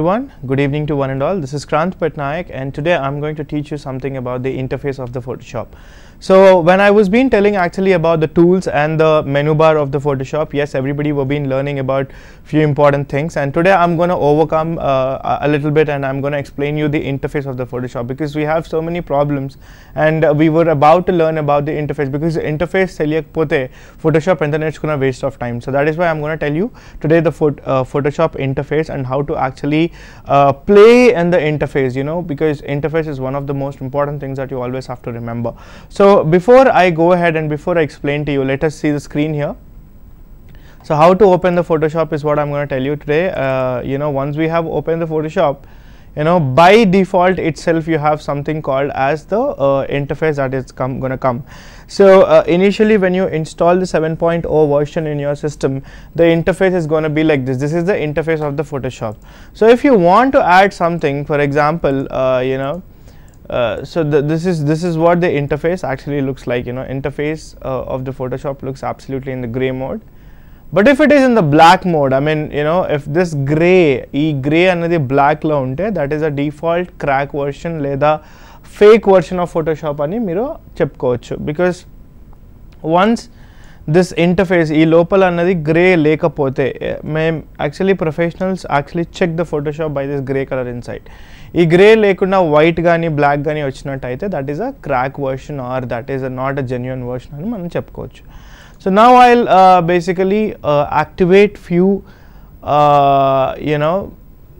everyone, good evening to one and all. This is Kranth Patnaik, and today I'm going to teach you something about the interface of the Photoshop. So when I was been telling actually about the tools and the menu bar of the Photoshop, yes, everybody were been learning about few important things, and today I'm going to overcome a little bit, and I'm going to explain you the interface of the Photoshop, because we have so many problems, and we were about to learn about the interface, because the interface teliyakapothe Photoshop internet's gonna waste of time. So that is why I'm going to tell you today the Photoshop interface and how to actually play in the interface, you know, because interface is one of the most important things that you always have to remember. So before I go ahead and before I explain to you, let us see the screen here. So how to open the Photoshop is what I'm going to tell you today. You know, once we have opened the Photoshop, you know, by default itself you have something called as the interface that is going to come. So initially when you install the 7.0 version in your system, the interface is going to be like this. This is the interface of the Photoshop. So if you want to add something, for example, you know, so this is what the interface actually looks like. You know, interface of the Photoshop looks absolutely in the gray mode. But if it is in the black mode, I mean, you know, if this gray another black lo unte, that is a default crack version leda fake version of Photoshop ani meeru cheppukochu, because once this interface ee lopala annadi gray lekapothe, actually professionals actually check the Photoshop by this gray color inside. Ee gray lekunda white gaani black gaani vachinataithe, that is a crack version, or that is not a genuine version ani manam cheppukochu. So now I'll basically activate few, you know,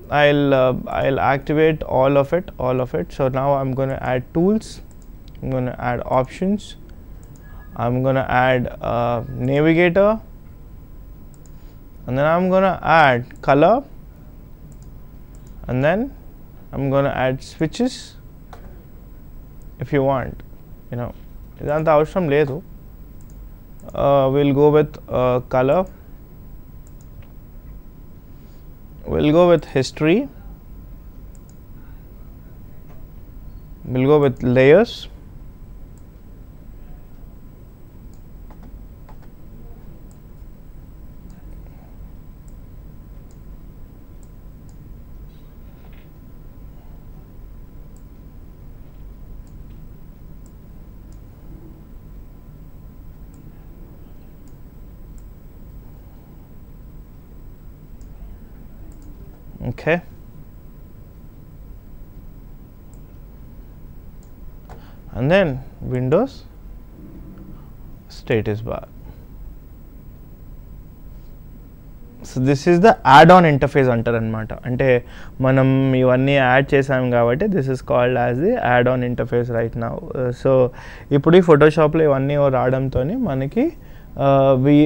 I'll activate all of it. So now I'm going to add tools, I'm going to add options, I'm going to add Navigator, and then I'm going to add color, and then I'm going to add switches if you want, you know, idantha avasharam ledu. We'll go with color, we'll go with history, we'll go with layers, okay, and then Windows status bar. So this is the add-on interface antaru anamata, ante manam ivanni add chesam kabatti this is called as the add-on interface right now. So ippudu Photoshop lo ivanni raadamtoni manaki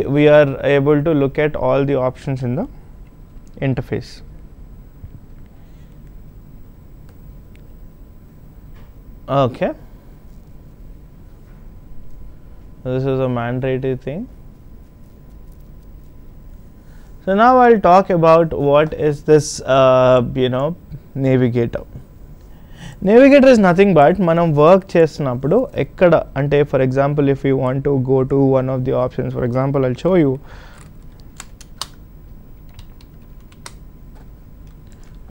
we are able to look at all the options in the interface. Okay, this is a mandatory thing. So now I'll talk about what is this you know, Navigator. Navigator is nothing but manam work chestunnappudu ekkada ante, for example, if you want to go to one of the options, for example, I'll show you.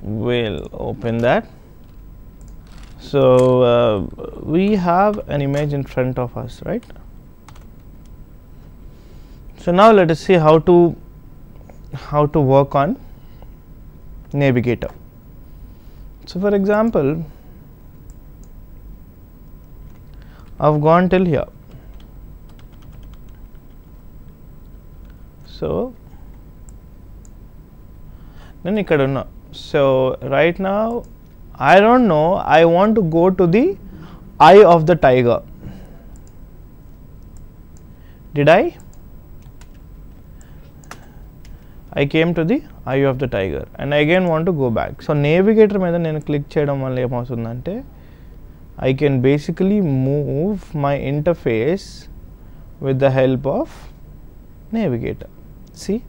We'll open that. So we have an image in front of us, right? So now let us see how to work on Navigator. So for example, I've gone till here. So then ikkada unna. So right now I don't know, I want to go to the eye of the tiger. Did I? I came to the eye of the tiger, and I again want to go back. So Navigator మీద నేను click చేయడం వల్ల ఏమవుతుందంటే I can basically move my interface with the help of Navigator. See?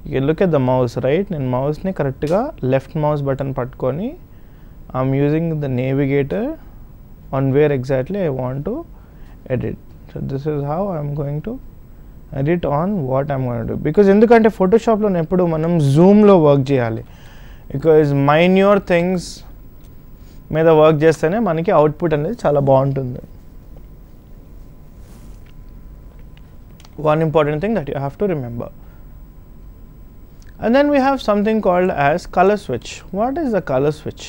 You can look at the mouse, right? And mouse ni correct ga left mouse button pattukoni I'm using the Navigator on where exactly I want to edit. So this is how I'm going to edit on what I'm going to do, because endukante Photoshop lo eppudu manam zoom lo work cheyali, because minor things మీద work చేస్తేనే మనకి output అనేది చాలా బాగుంటుంది. One important thing that you have to remember. And then we have something called as color switch. What is the color switch?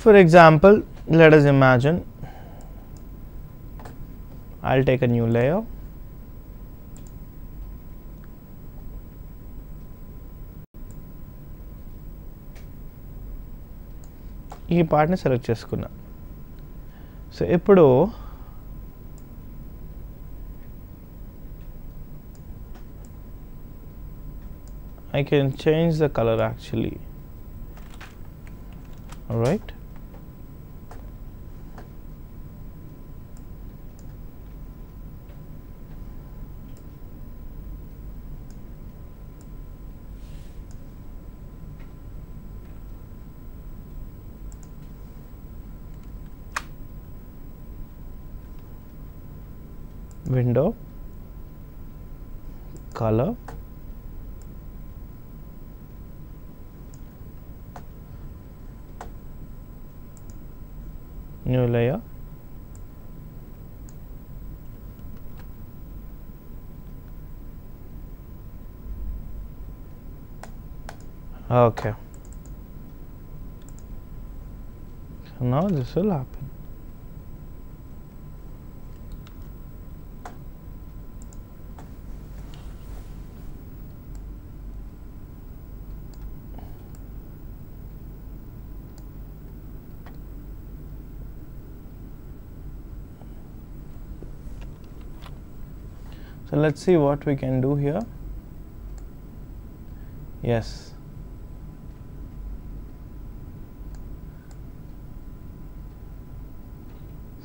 For example, let us imagine I'll take a new layer. ఈ పార్ట్ని select చేసుకున్నా. So ఇప్పుడు I can change the color actually. All right. Window, color, new layer, okay. So now this will happen. So let's see what we can do here. Yes.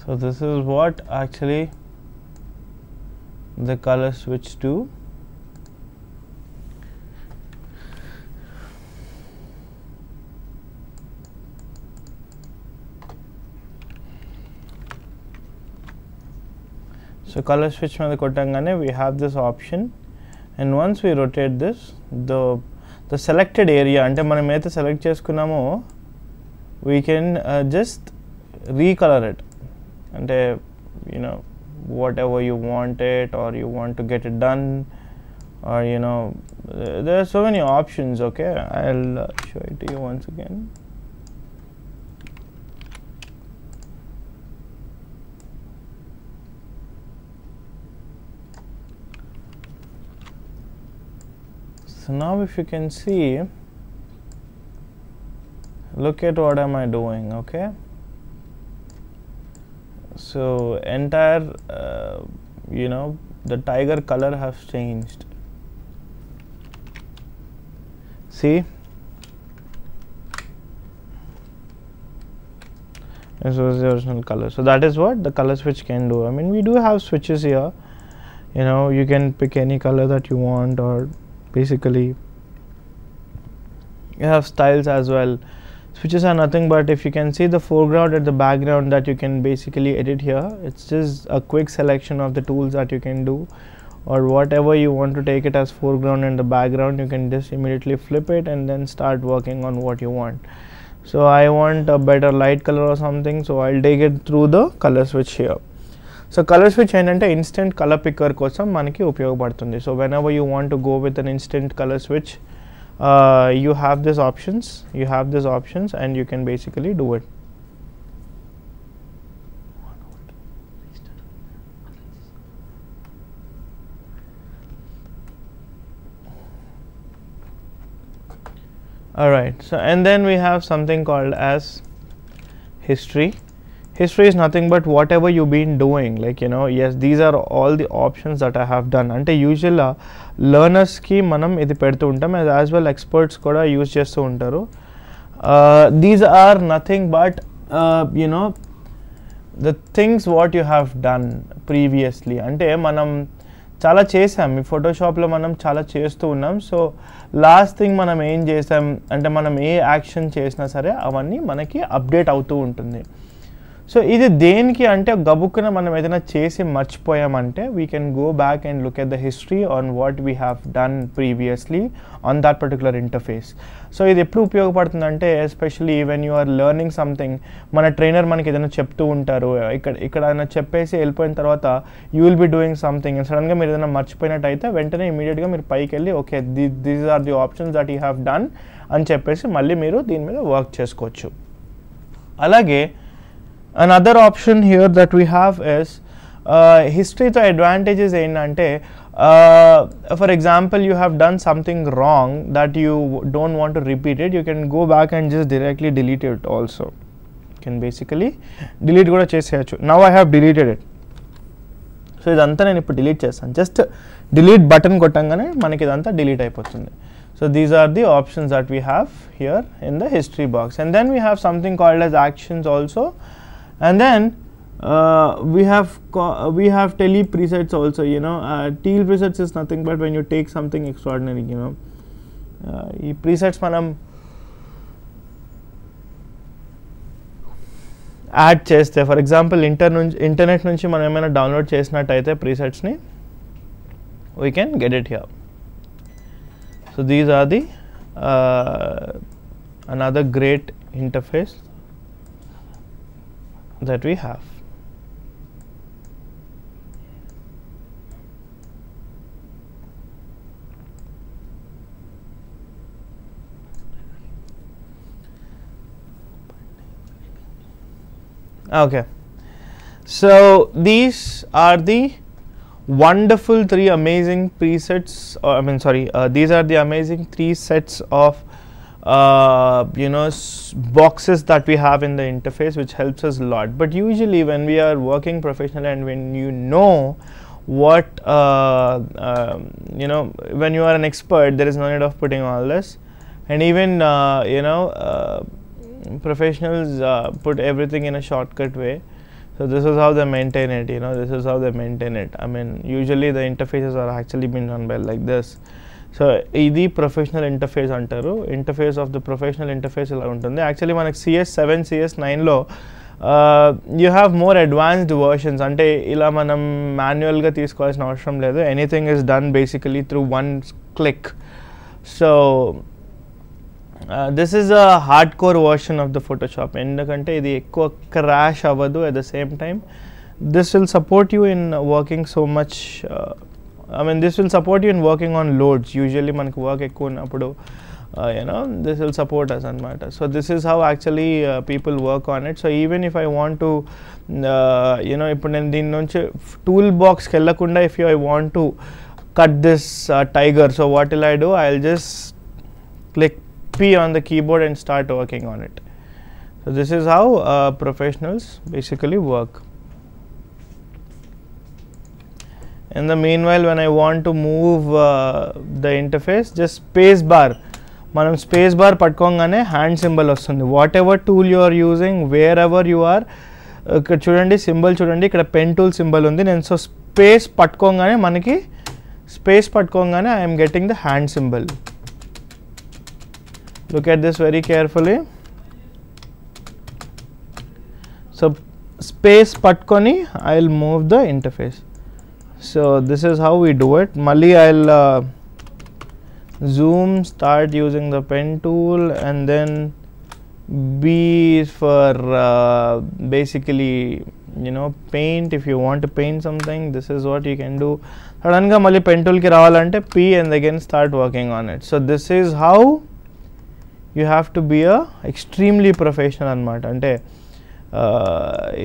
So this is what actually the color switch do. So color switch మీద కొట్టంగానే we have this option, and once we rotate this, the selected area అంటే మనం ఏదైతే select చేసుకున్నామో we can just recolor it, అంటే you know whatever you want it, or you want to get it done, or you know there are so many options. Okay, I'll show it to you once again. So now if you can see, look at what am I doing. Okay, so entire you know the tiger color has changed. See, this was the original color. So that is what the color switch can do. I mean, we do have switches here, you know, you can pick any color that you want, or basically you have styles as well. Switches are nothing but, if you can see the foreground and the background, that you can basically edit here. It's just a quick selection of the tools that you can do, or whatever you want to take it as foreground and the background, you can just immediately flip it and then start working on what you want. So I want a better light color or something, so I'll take it through the color switch here. So color switch ఏంటంటే instant color picker కోసం మనకి ఉపయోగపడుతుంది. So whenever you want to go with an instant color switch, you have these options, and you can basically do it. Alright, so and then we have something called as history. History is nothing but whatever you've been doing, like, you know, yes, these are all the options that I have done. Ante usual learners ki manam idi pedtu untam, as well experts kuda use chestu untaru. These are nothing but you know the things what you have done previously. Ante manam చాలా చేసాం ఈ ఫోటోషాప్లో, మనం చాలా చేస్తూ ఉన్నాం. So last thing మనం ఏం చేసాం అంటే, మనం ఏ యాక్షన్ చేసినా సరే అవన్నీ మనకి అప్డేట్ అవుతూ ఉంటుంది. సో ఇది దేనికి అంటే గబుక్కున మనం ఏదైనా చేసి మర్చిపోయామంటే we can go back and look at the history on what we have done previously on that particular interface. So ఇది ఎప్పుడు ఉపయోగపడుతుందంటే especially when you are learning something, మన ట్రైనర్ మనకి ఏదైనా చెప్తూ ఉంటారు, ఇక్కడ ఆయన చెప్పేసి వెళ్ళిపోయిన తర్వాత you will be doing something and సడన్గా మీరు ఏదైనా మర్చిపోయినట్టయితే వెంటనే ఇమీడియట్గా మీరు పైకి వెళ్ళి okay these are the options that you have done అని చెప్పేసి మళ్ళీ మీరు దీని మీద వర్క్ చేసుకోవచ్చు. అలాగే another option here that we have is history to advantages ఏంటంటే for example you have done something wrong that you don't want to repeat it, you can go back and just directly delete it also. You can basically delete కూడా చేసేయచ్చు. Now I have deleted it. So ఇదంతా నేను ఇప్పుడు delete చేస్తాను, just delete button కొట్టంగానే మనకి ఇదంతా delete అయిపోతుంది. So these are the options that we have here in the history box, and then we have something called as actions also. And then we have tele presets also, you know. Tele presets is nothing but when you take something extraordinary, you know. ఈ presets మనం add చేస్తే for example internet నుంచి మనం ఏమైనా download చేసినట్టయితే presetsని we can get it here. So these are the another great interface that we have. Okay, so these are the wonderful three amazing presets, or these are the amazing three sets of you know boxes that we have in the interface, which helps us a lot. But usually when we are working professionally and when you know what you know, when you are an expert, there is no need of putting all this. And even you know professionals put everything in a shortcut way. So this is how they maintain it, you know, this is how they maintain it. I mean usually the interfaces are actually being done by like this. So ఇది professional interface అంటారు. Interface of the professional interface ఇలా ఉంటుంది. Actually మనకి CS7 CS9లో you have more advanced versions, అంటే ఇలా మనం మాన్యువల్గా తీసుకోవాల్సిన అవసరం లేదు. Anything is done basically through one click. So this is a hardcore version of the Photoshop, ఎందుకంటే ఇది ఎక్కువ క్రాష్ అవ్వదు. At the same time this will support you in working so much. I mean this will support you in working on loads. Usually మనకు work ఎక్కువ ఉన్నప్పుడు you know this will support us anamata. So this is how actually people work on it. So even if I want to you know ఇప్పుడు నేను దీని నుంచి tool బాక్స్కి వెళ్ళకుండా if I want to cut this tiger, so what will I do? I'll just click P on the keyboard and start working on it. So this is how professionals basically work. In the meanwhile, when I want to move the interface, just space bar. మనం space bar పట్టుకోగానే hand symbol వస్తుంది. Whatever tool you are using, wherever you are, ఇక్కడ చూడండి symbol చూడండి, ఇక్కడ pen tool symbol ఉంది. నేను so space పట్టుకోగానే మనకి I'm getting the hand symbol. Look at this very carefully. So space పట్టుకొని I will move the interface. So this is how we do it. Malli I'll zoom, start using the pen tool, and then B is for basically you know paint. If you want to paint something, this is what you can do. Sudden ga malli pen tool ki ravalante P and again start working on it. So this is how you have to be a extremely professional anamata. Ante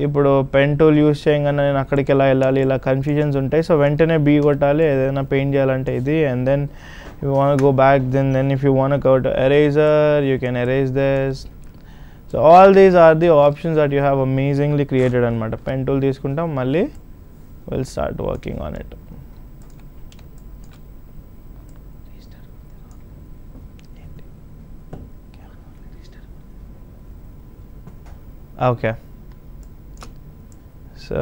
ఇప్పుడు pen tool use చేయగానే నేను అక్కడికి ఎలా వెళ్ళాలి, ఇలా confusions ఉంటాయి. So వెంటనే be కొట్టాలి ఏదైనా పెయింట్ చేయాలంటే ఇది, and then you want go back, then if you want go to eraser you can erase this. So all these are the options that you have amazingly created అనమాట. Pen tool తీసుకుంటాం, మళ్ళీ will start working on it. Okay, so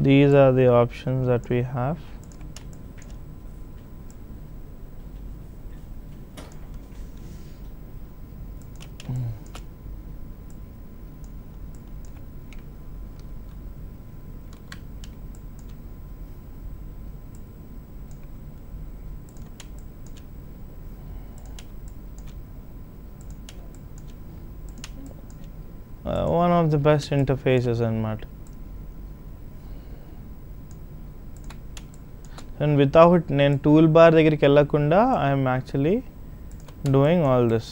these are the options that we have. one of the best interfaces anamata. And without nen toolbar దగ్గరికి వెళ్ళకుండా I am actually doing all this.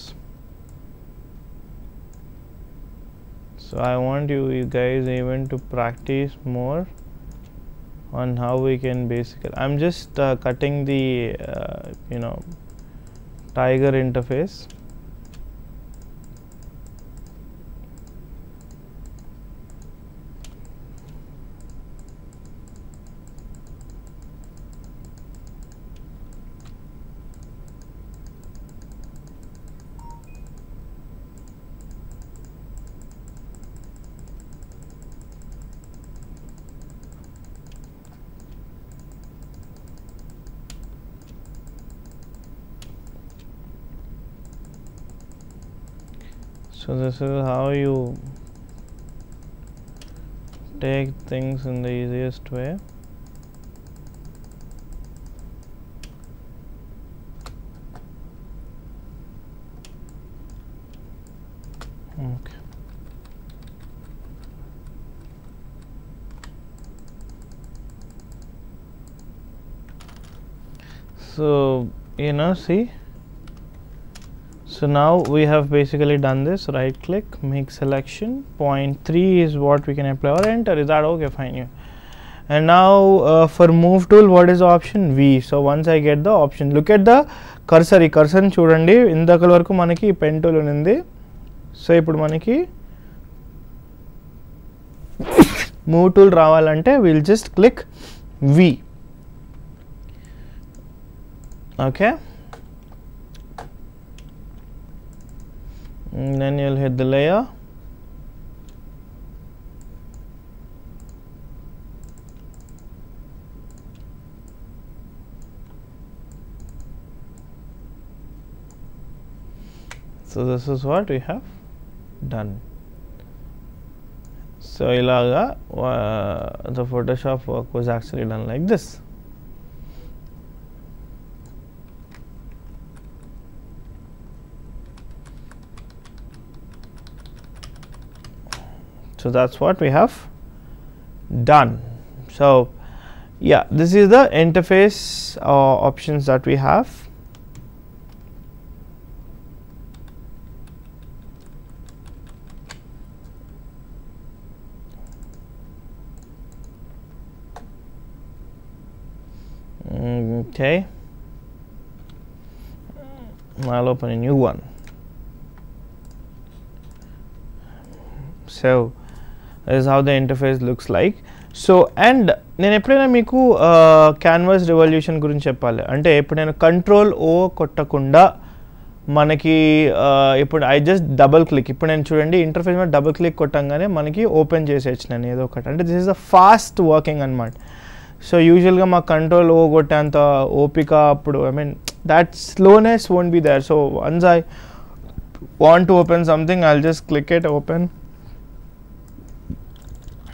So I want you guys even to practice more on how we can basically, I'm just cutting the tiger interface. So this is how you take things in the easiest way. Okay. So see. So now we have basically done this. Right click, make selection. Point 3 is what we can apply, or enter. Is that okay? Fine. Yeah. And now for move tool, what is the option? V. So once I get the option, look at the cursor. Ee cursor chudandi indakal varaku manaki pen tool undi. So ippudu manaki move tool ravalante we'll just click V. Okay. And then you'll hit the layer. So this is what we have done. So ilaga the Photoshop work was actually done like this. So that's what we have done. So yeah, this is the interface options that we have. Okay, I'll open a new one. So this is how the interface looks like. So and నేను ఎప్పుడైనా మీకు canvas revolution గురించి చెప్పాలి అంటే ఇప్పుడు నేను control ఓ కొట్టకుండా మనకి ఇప్పుడు ఐ జస్ట్ డబుల్ క్లిక్, ఇప్పుడు నేను చూడండి ఇంటర్ఫేస్ మీద డబుల్ క్లిక్ కొట్టంగానే మనకి ఓపెన్ చేసేయచ్చు నేను ఏదో ఒకటి, అంటే this is a fast working అనమాట. సో యూజువల్గా మా కంట్రోల్ ఓ కొట్టేంత ఓపిక అప్పుడు I mean that slowness won't be there. So once I want to open something, I'll just click it, open,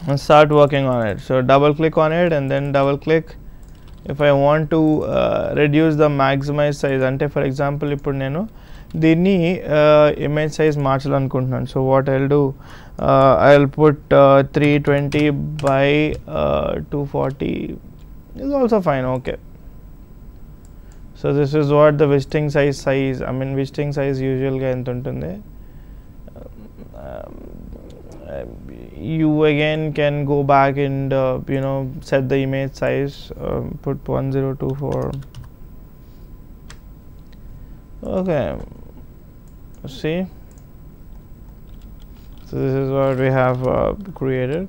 and start working on it. So double click on it and then double click. If I want to reduce the maximize size, ante for example ippudu nenu దీన్ని image size మార్చాలనుకుంటున్నాను. So what I'll do, I'll put 320 by 240 is also fine. Okay, so this is what the visiting size I mean visiting size usual ga ent untundi. You again can go back and set the image size, put 1024. Okay, see, so this is what we have created.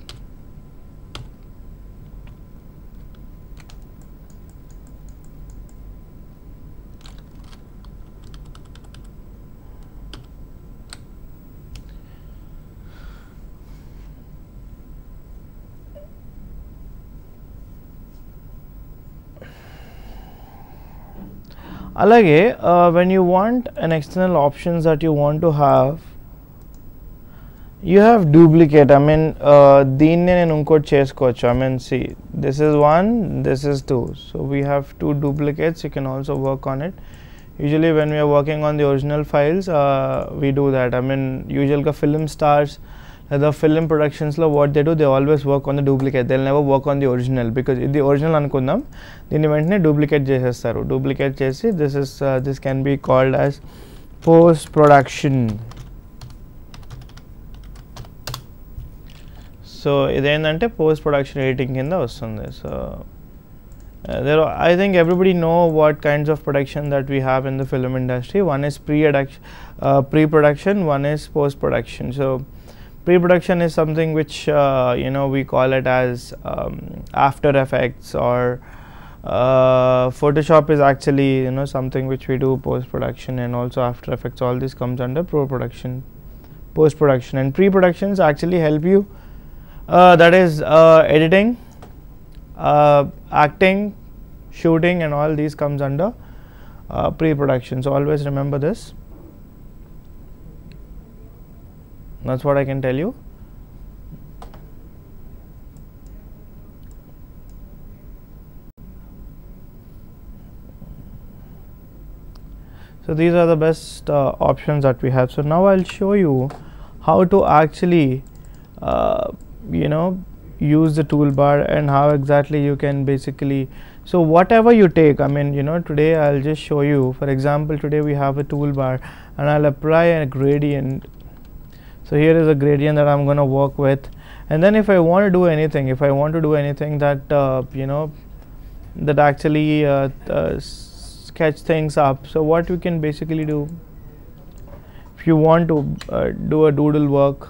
Alage, when you want an external options that you want to have, you have duplicate. I mean దీన్నే నేను ఇంకోటి చేసుకోవచ్చు. I mean see, this is one, this is two, so we have two duplicates. You can also work on it. Usually when we are working on the original files, we do that. I mean usually film stars the film productions lo what they do, they always work on the duplicate, they'll never work on the original, because the original anukundam దీన్ని వెంటనే duplicate చేసేస్తారు. Duplicate చేసి this can be called as post production. So ఇదేంటంటే post production editing కింద వస్తుంది. So I think everybody know what kinds of production that we have in the film industry. One is pre-production, one is post-production. So pre-production is something which we call it as After Effects, or Photoshop is actually something which we do post-production, and also After Effects. All this comes under post-production, and pre-productions actually help you. That is editing, acting, shooting, and all these comes under pre-production. So always remember this. That's what I can tell you. So these are the best options that we have. So now I'll show you how to actually use the toolbar, and how exactly you can basically, so whatever you take, I mean today I'll just show you. For example, today we have a toolbar and I'll apply a gradient. So here is a gradient that I'm going to work with, and then if I want to do anything, that that actually sketch things up, so what we can basically do, if you want to do a doodle work,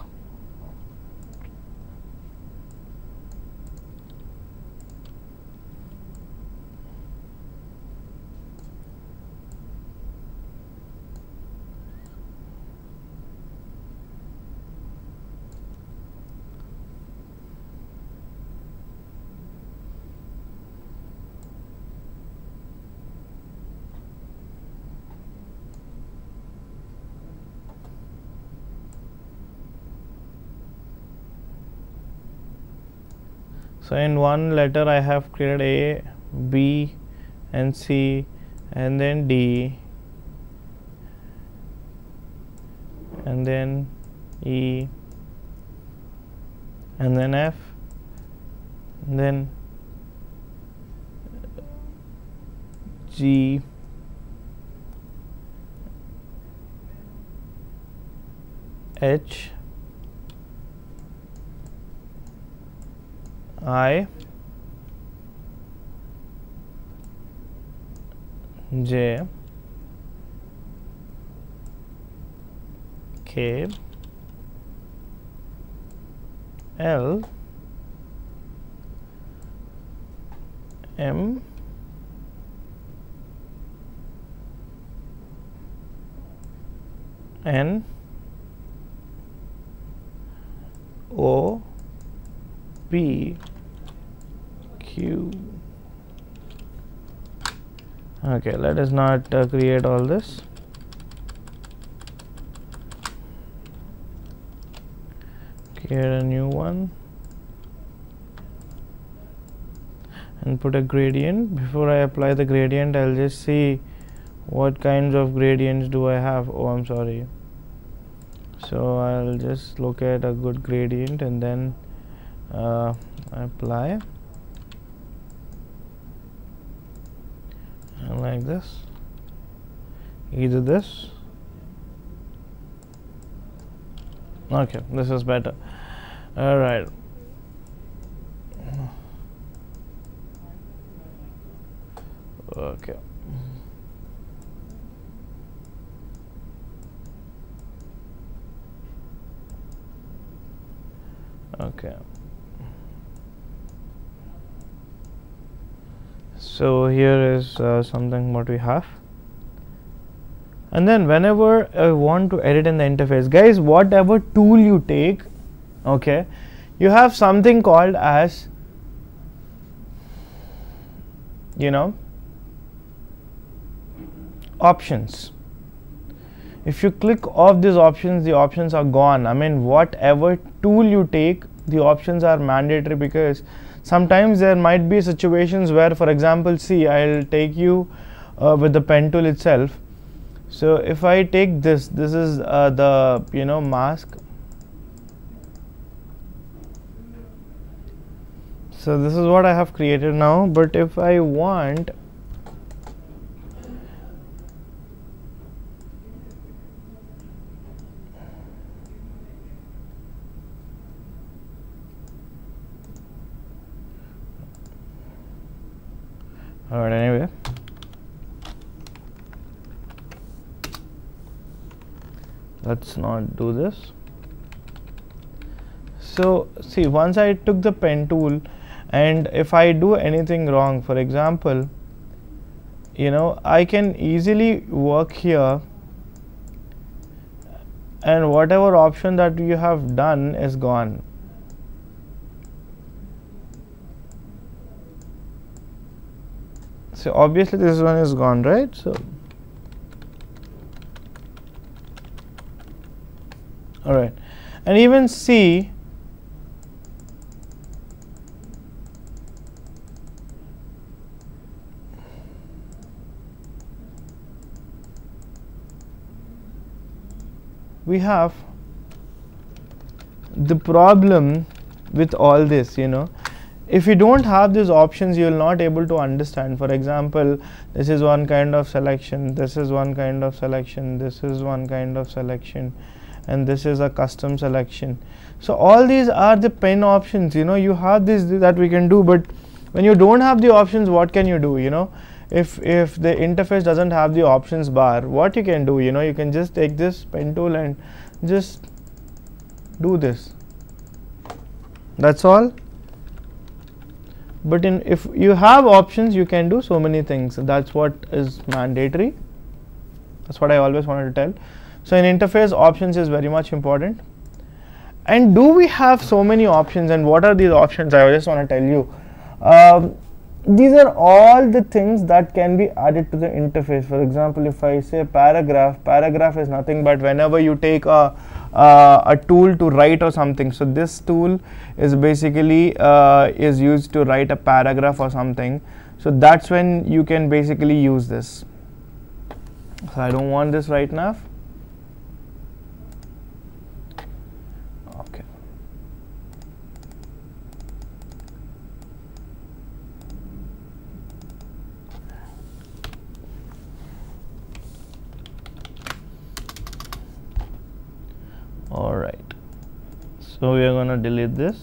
so in one letter I have created A, B, and C, and then D, and then E, and then F, and then G, H, I, J, K, L, M, N, O, P, Q. Okay, let us not create all this. Create a new one and put a gradient. Before I apply the gradient, I'll just see what kinds of gradients do I have. Oh, I'm sorry. So I'll just look at a good gradient and then apply, and like this, either this. Okay, this is better. All right. Okay. Okay. So here is something what we have, and then whenever I want to edit in the interface, guys, whatever tool you take, okay, you have something called as options. If you click off these options, the options are gone. I mean, whatever tool you take, the options are mandatory, because sometimes there might be situations where, for example, see, I'll take you with the pen tool itself. So if I take this is the mask, So this is what I have created now, but if I want alright, anyway, let's not do this. So see, once I took the pen tool, and if I do anything wrong, for example, you know, I can easily work here, and whatever option that you have done is gone. So obviously this one is gone, right? So all right, and even see we have the problem with all this, you know. If you don't have these options, you will not able to understand. For example, this is one kind of selection, this is one kind of selection, this is one kind of selection, and this is a custom selection. So all these are the pen options, you know. You have this that we can do, but when you don't have the options, what can you do, you know? If the interface doesn't have the options bar, what you can do, you know, you can just take this pen tool and just do this. That's all. But if you have options, you can do so many things. That's what is mandatory. That's what I always wanted to tell. So in interface, options is very much important. And do we have so many options, and what are these options? I just want to tell you. These are all the things that can be added to the interface. For example, if I say paragraph is nothing but whenever you take a tool to write or something. So this tool is basically is used to write a paragraph or something. So that's when you can basically use this. So I don't want this right now. Okay. All right. So we are going to delete this.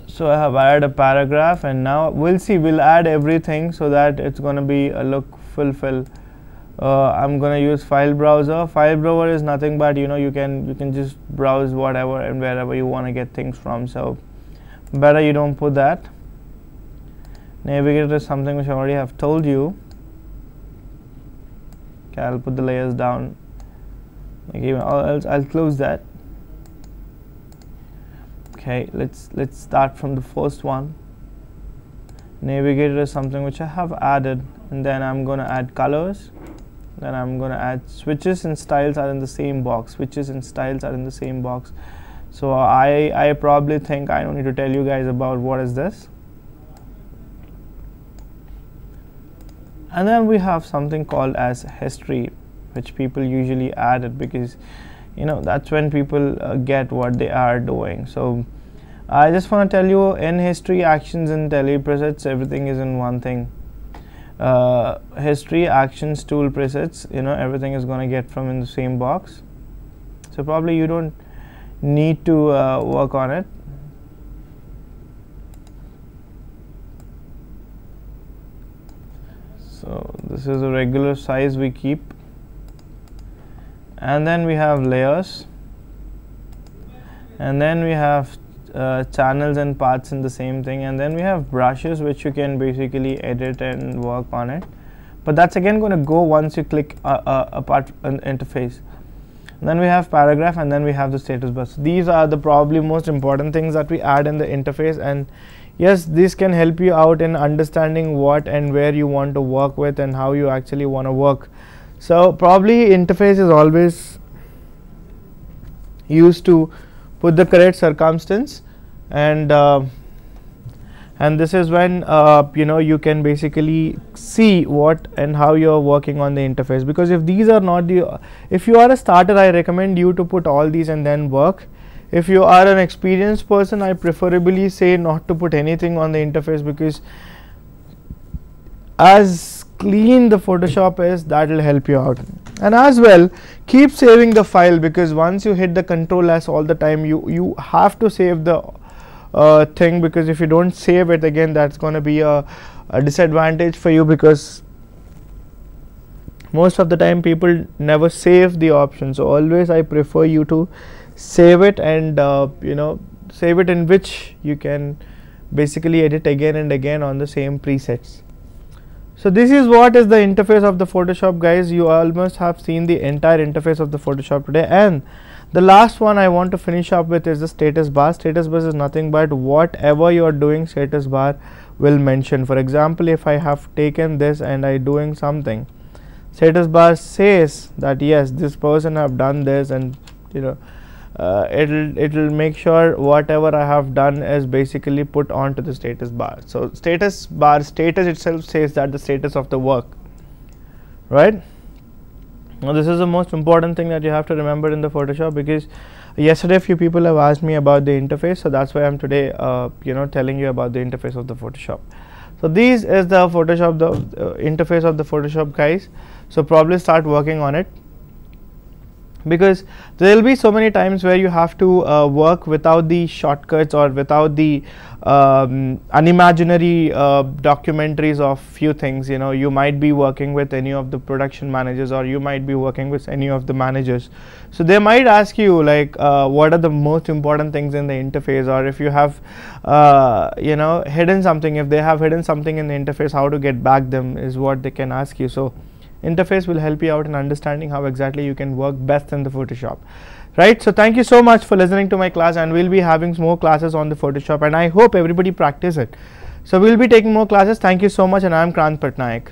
So I have added a paragraph, and now we'll see, we'll add everything so that it's going to be a look fulfill. I'm going to use file browser. File browser is nothing but, you know, you can just browse whatever and wherever you want to get things from. So better you don't put that. Navigator is something which I already have told you. Okay, I'll put the layers down. Okay, I'll close that. Okay, let's start from the first one. Navigator is something which I have added, and then I'm going to add colors. Then I'm going to add switches and styles are in the same box. Switches and styles are in the same box. So I probably think I don't need to tell you guys about what is this. And then we have something called as history, which people usually add it because, you know, that's when people get what they are doing. So I just want to tell you, in history, actions, and tele presets, everything is in one thing. History, actions, tool, presets, you know, everything is going to get from in the same box. So probably you don't need to work on it. So this is a regular size we keep. And then we have layers, and then we have channels and paths in the same thing, and then we have brushes which you can basically edit and work on it, but that's again going to go once you click a part an interface. And then we have paragraph, and then we have the status bar. So these are the probably most important things that we add in the interface, and yes, this can help you out in understanding what and where you want to work with and how you actually want to work. So probably interface is always used to put the correct circumstance, and this is when you know, you can basically see what and how you are working on the interface. Because if these are not the, if you are a starter, I recommend you to put all these and then work. If you are an experienced person, I preferably say not to put anything on the interface, because as clean the Photoshop is, that will help you out. And as well, keep saving the file, because once you hit the Control S all the time, you have to save the thing, because if you don't save it again, that's going to be a disadvantage for you, because most of the time people never save the option. So always I prefer you to save it, and save it in which you can basically edit again and again on the same presets. So this is what is the interface of the Photoshop, guys. You almost have seen the entire interface of the Photoshop today, and the last one I want to finish up with is the status bar. Status bar is nothing but whatever you are doing, status bar will mention. For example, if I have taken this and I doing something, status bar says that yes, this person have done this, and it'll make sure whatever I have done is basically put onto the status bar. So status bar status itself says that the status of the work, right? Now this is the most important thing that you have to remember in the Photoshop, because yesterday few people have asked me about the interface, so that's why I'm today telling you about the interface of the Photoshop. So this is the Photoshop, the interface of the Photoshop, guys. So probably start working on it, because there will be so many times where you have to work without the shortcuts or without the unimaginary documentaries of few things. You might be working with any of the production managers, or you might be working with any of the managers. So they might ask you like what are the most important things in the interface, or if you have hidden something, if they have hidden something in the interface, how to get back them is what they can ask you. So interface will help you out in understanding how exactly you can work best in the Photoshop, right? So thank you so much for listening to my class, and we'll be having more classes on the Photoshop, and I hope everybody practice it. So we'll be taking more classes. Thank you so much, and I am Kranth Patnaik.